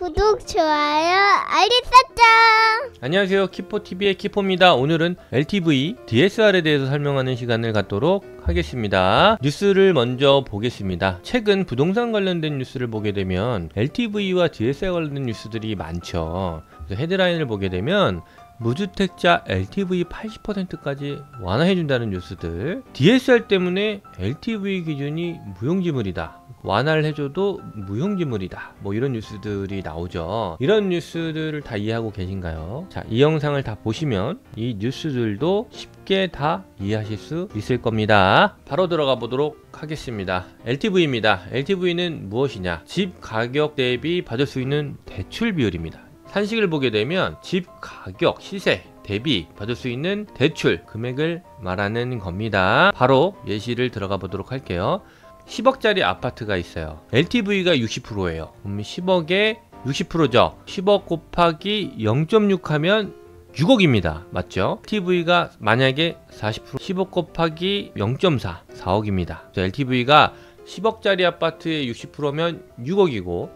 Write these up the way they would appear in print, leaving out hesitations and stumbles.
구독, 좋아요, 알림 설정. 안녕하세요. 키포TV의 키포입니다. 오늘은 LTV, DSR에 대해서 설명하는 시간을 갖도록 하겠습니다. 뉴스를 먼저 보겠습니다. 최근 부동산 관련된 뉴스를 보게 되면 LTV와 DSR 관련된 뉴스들이 많죠. 그래서 헤드라인을 보게 되면 무주택자 LTV 80%까지 완화해준다는 뉴스들, DSR 때문에 LTV 기준이 무용지물이다, 완화를 해줘도 무용지물이다, 뭐 이런 뉴스들이 나오죠. 이런 뉴스들을 다 이해하고 계신가요? 자, 이 영상을 다 보시면 이 뉴스들도 쉽게 다 이해하실 수 있을 겁니다. 바로 들어가 보도록 하겠습니다. LTV입니다. LTV는 무엇이냐? 집 가격 대비 받을 수 있는 대출 비율입니다. 산식을 보게 되면 집 가격 시세 대비 받을 수 있는 대출 금액을 말하는 겁니다. 바로 예시를 들어가 보도록 할게요. 10억짜리 아파트가 있어요. LTV가 60%예요. 그럼 10억에 60%죠. 10억 곱하기 0.6 하면 6억입니다. 맞죠? LTV가 만약에 40%, 10억 곱하기 0.4, 4억입니다. LTV가 10억짜리 아파트의 60%면 6억이고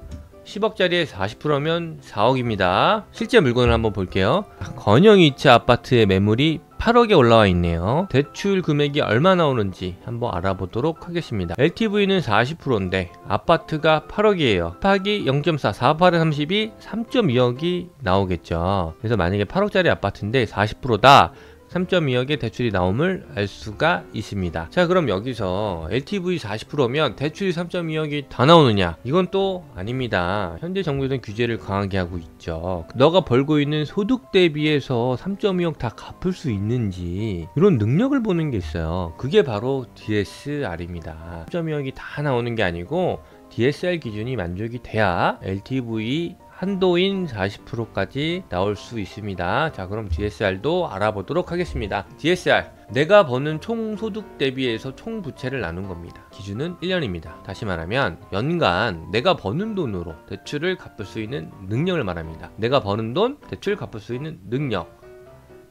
10억짜리에 40%면 4억입니다. 실제 물건을 한번 볼게요. 건영이츠 아파트의 매물이 8억에 올라와 있네요. 대출 금액이 얼마 나오는지 한번 알아보도록 하겠습니다. LTV는 40%인데 아파트가 8억이에요. 곱하기 0.4, 4, 8에 32, 3.2억이 나오겠죠. 그래서 만약에 8억짜리 아파트인데 40%다. 3.2억의 대출이 나옴을 알 수가 있습니다. 자, 그럼 여기서 LTV 40%면 대출이 3.2억이 다 나오느냐? 이건 또 아닙니다. 현재 정부에서는 규제를 강하게 하고 있죠. 너가 벌고 있는 소득 대비해서 3.2억 다 갚을 수 있는지 이런 능력을 보는 게 있어요. 그게 바로 DSR입니다. 3.2억이 다 나오는 게 아니고 DSR 기준이 만족이 돼야 LTV 한도인 40%까지 나올 수 있습니다. 자, 그럼 DSR도 알아보도록 하겠습니다. DSR, 내가 버는 총 소득 대비해서 총 부채를 나눈 겁니다. 기준은 1년입니다. 다시 말하면 연간 내가 버는 돈으로 대출을 갚을 수 있는 능력을 말합니다. 내가 버는 돈, 대출 갚을 수 있는 능력.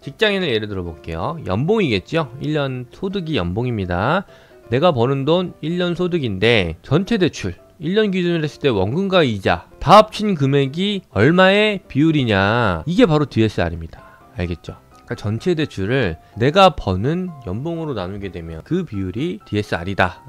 직장인을 예를 들어 볼게요. 연봉이겠죠? 1년 소득이 연봉입니다. 내가 버는 돈 1년 소득인데 전체 대출 1년 기준으로 했을 때 원금과 이자 다 합친 금액이 얼마의 비율이냐, 이게 바로 DSR입니다. 알겠죠? 그러니까 전체 대출을 내가 버는 연봉으로 나누게 되면 그 비율이 DSR이다.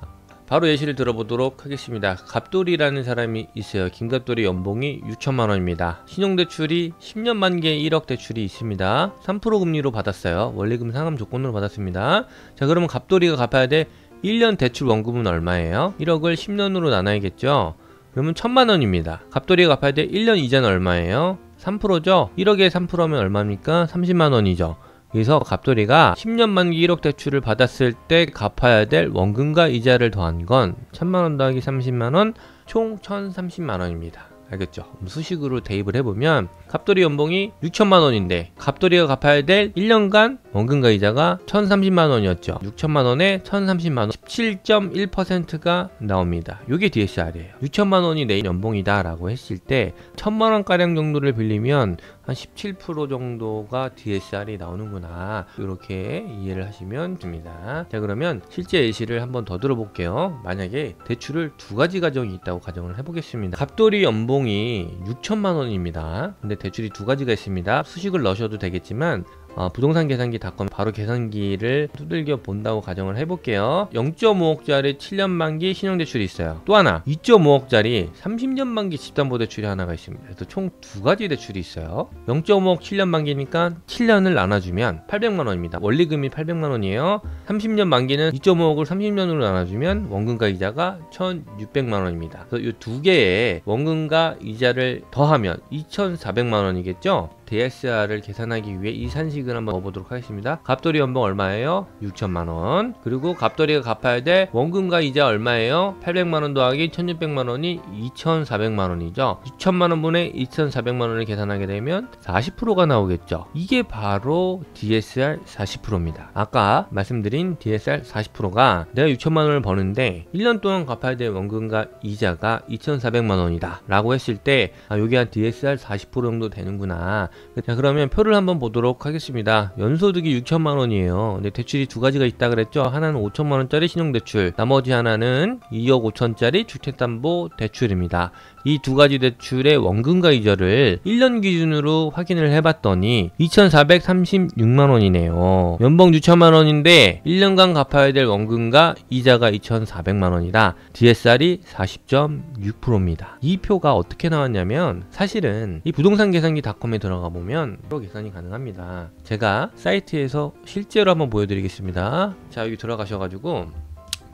바로 예시를 들어보도록 하겠습니다. 갑돌이라는 사람이 있어요. 김갑돌이 연봉이 6천만원입니다. 신용대출이 10년 만기에 1억 대출이 있습니다. 3% 금리로 받았어요. 원리금 상환 조건으로 받았습니다. 자, 그러면 갑돌이가 갚아야 돼 1년 대출 원금은 얼마예요? 1억을 10년으로 나눠야겠죠? 그러면 1000만원입니다. 갑돌이가 갚아야 돼 1년 이자는 얼마예요? 3%죠? 1억에 3%면 얼마입니까? 30만원이죠. 그래서 갑돌이가 10년 만기 1억 대출을 받았을 때 갚아야 될 원금과 이자를 더한 건 1000만원 더하기 30만원, 총 1030만원입니다. 알겠죠? 수식으로 대입을 해보면 갑돌이 연봉이 6천만원인데 갑돌이가 갚아야 될 1년간 원금과 이자가 1030만원이었죠. 6천만원에 1030만원, 17.1%가 나옵니다. 이게 DSR이에요. 6천만원이 내 연봉이다 라고 했을 때 1000만원가량 정도를 빌리면 한 17% 정도가 DSR이 나오는구나, 이렇게 이해를 하시면 됩니다. 자, 그러면 실제 예시를 한번 더 들어볼게요. 만약에 대출을 두 가지 가정이 있다고 가정을 해보겠습니다. 갑돌이 연봉이 6천만원입니다. 근데 대출이 두 가지가 있습니다. 수식을 넣으셔도 되겠지만 부동산 계산기 닷컴 바로 계산기를 두들겨 본다고 가정을 해볼게요. 0.5억짜리 7년 만기 신용대출이 있어요. 또 하나 2.5억짜리 30년 만기 집담보대출이 하나가 있습니다. 그래서 총 두 가지 대출이 있어요. 0.5억 7년 만기니까 7년을 나눠주면 800만원입니다. 원리금이 800만원이에요. 30년 만기는 2.5억을 30년으로 나눠주면 원금과 이자가 1600만원입니다. 그래서 이 두 개의 원금과 이자를 더하면 2400만원이겠죠? DSR을 계산하기 위해 이 산식을 한번 넣어보도록 하겠습니다. 갑돌이 연봉 얼마예요? 6천만원. 그리고 갑돌이가 갚아야 될 원금과 이자 얼마예요? 800만원 더하기 1600만원이 2400만원이죠. 6천만원 분의 2400만원을 계산하게 되면 40%가 나오겠죠. 이게 바로 DSR 40%입니다. 아까 말씀드린 DSR 40%가 내가 6천만원을 버는데 1년 동안 갚아야 될 원금과 이자가 2400만원이다 라고 했을 때 요게 한 DSR 40% 정도 되는구나, 자, 그러면 표를 한번 보도록 하겠습니다. 연소득이 6천만 원이에요. 근데 대출이 두 가지가 있다 그랬죠. 하나는 5천만 원짜리 신용대출, 나머지 하나는 2억 5천짜리 주택담보대출입니다. 이 두 가지 대출의 원금과 이자를 1년 기준으로 확인을 해봤더니 2,436만 원이네요. 연봉 6천만 원인데 1년간 갚아야 될 원금과 이자가 2,400만 원이라 DSR이 40.6%입니다. 이 표가 어떻게 나왔냐면 사실은 이 부동산 계산기닷컴에 들어가 보면 바로 계산이 가능합니다. 제가 사이트에서 실제로 한번 보여드리겠습니다. 자, 여기 들어가셔가지고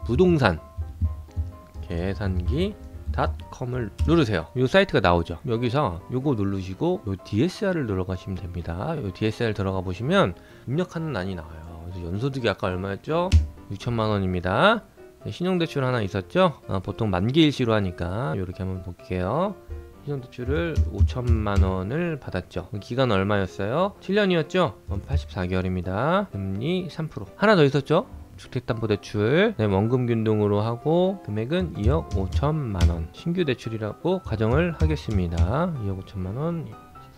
부동산 계산기 닷컴을 누르세요. 이 사이트가 나오죠. 여기서 요거 누르시고 요 DSR을 들어가시면 됩니다. 요 DSR 들어가 보시면 입력하는欄이 나와요. 그래서 연소득이 아까 얼마였죠? 6천만 원입니다. 신용대출 하나 있었죠? 보통 만기일시로 하니까 이렇게 한번 볼게요. 신용대출을 5천만 원을 받았죠. 기간 얼마였어요? 7년이었죠? 84개월입니다. 금리 3%. 하나 더 있었죠? 주택담보대출, 네, 원금균등으로 하고 금액은 2억 5천만 원. 신규 대출이라고 가정을 하겠습니다. 2억 5천만 원.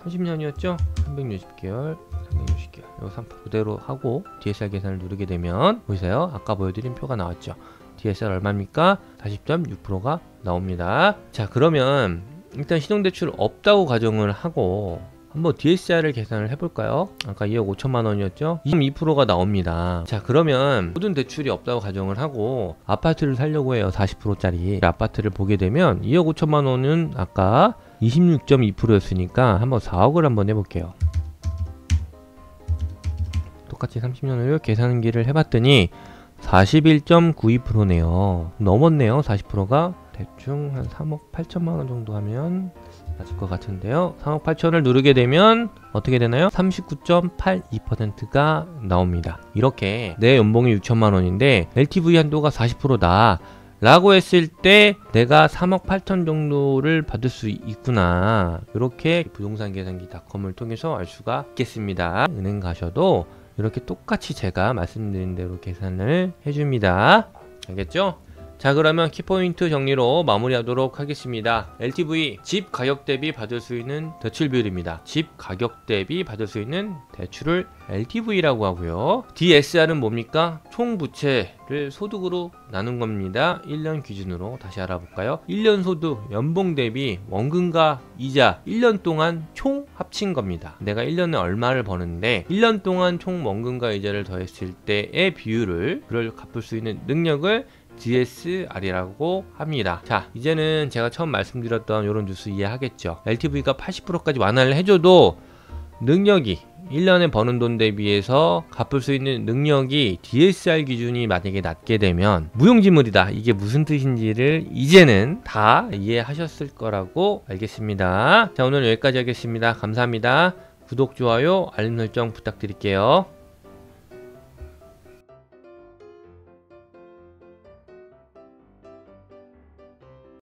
30년이었죠? 360개월, 360개월. 이거 3% 그대로 하고 DSR 계산을 누르게 되면 보이세요? 아까 보여드린 표가 나왔죠. DSR 얼마입니까? 40.6%가 나옵니다. 자, 그러면 일단 신용대출 없다고 가정을 하고 한번 DSR을 계산을 해볼까요? 아까 2억 5천만 원이었죠? 22%가 나옵니다. 자, 그러면 모든 대출이 없다고 가정을 하고 아파트를 사려고 해요. 40%짜리 아파트를 보게 되면 2억 5천만 원은 아까 26.2%였으니까 한번 4억을 한번 해볼게요. 똑같이 30년을 계산기를 해봤더니 41.92%네요. 넘었네요. 40%가 대충 한 3억 8천만 원 정도 하면 맞을 것 같은데요. 3억 8천을 누르게 되면 어떻게 되나요? 39.82%가 나옵니다. 이렇게 내 연봉이 6천만 원인데 LTV 한도가 40%다 라고 했을 때 내가 3억 8천 정도를 받을 수 있구나. 이렇게 부동산 계산기닷컴을 통해서 알 수가 있겠습니다. 은행 가셔도 이렇게 똑같이 제가 말씀드린 대로 계산을 해줍니다. 알겠죠? 자, 그러면 키포인트 정리로 마무리하도록 하겠습니다. LTV, 집 가격 대비 받을 수 있는 대출 비율입니다. 집 가격 대비 받을 수 있는 대출을 LTV라고 하고요. DSR은 뭡니까? 총 부채를 소득으로 나눈 겁니다. 1년 기준으로 다시 알아볼까요? 1년 소득, 연봉 대비 원금과 이자 1년 동안 총 합친 겁니다. 내가 1년에 얼마를 버는데 1년 동안 총 원금과 이자를 더했을 때의 비율을 그걸 갚을 수 있는 능력을 DSR이라고 합니다. 자, 이제는 제가 처음 말씀드렸던 이런 뉴스 이해하겠죠. LTV가 80%까지 완화를 해줘도 능력이 1년에 버는 돈 대비해서 갚을 수 있는 능력이 DSR 기준이 만약에 낮게 되면 무용지물이다. 이게 무슨 뜻인지를 이제는 다 이해하셨을 거라고 알겠습니다. 자, 오늘 여기까지 하겠습니다. 감사합니다. 구독, 좋아요, 알림 설정 부탁드릴게요.